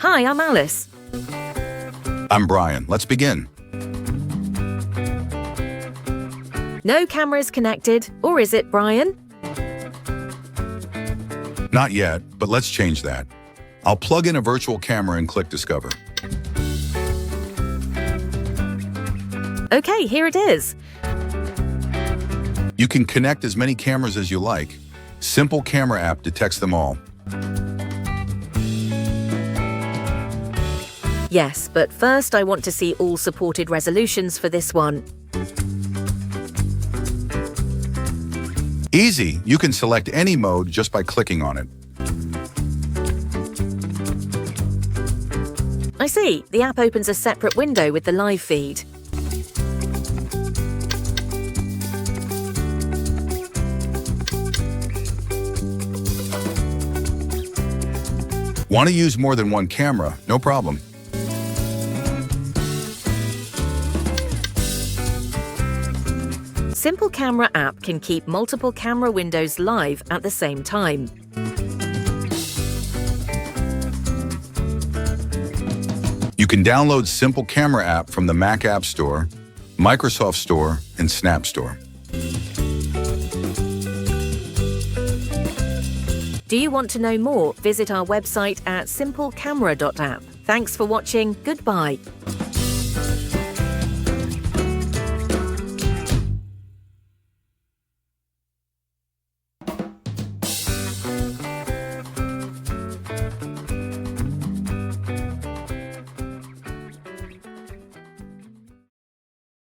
Hi, I'm Alice. I'm Brian. Let's begin. No cameras connected, or is it, Brian? Not yet, but let's change that. I'll plug in a virtual camera and click Discover. Okay, here it is. You can connect as many cameras as you like. Simple Camera app detects them all. Yes, but first I want to see all supported resolutions for this one. Easy. You can select any mode just by clicking on it. I see. The app opens a separate window with the live feed. Want to use more than one camera? No problem. Simple Camera app can keep multiple camera windows live at the same time. You can download Simple Camera app from the Mac App Store, Microsoft Store, and Snap Store. Do you want to know more? Visit our website at simplecamera.app. Thanks for watching. Goodbye.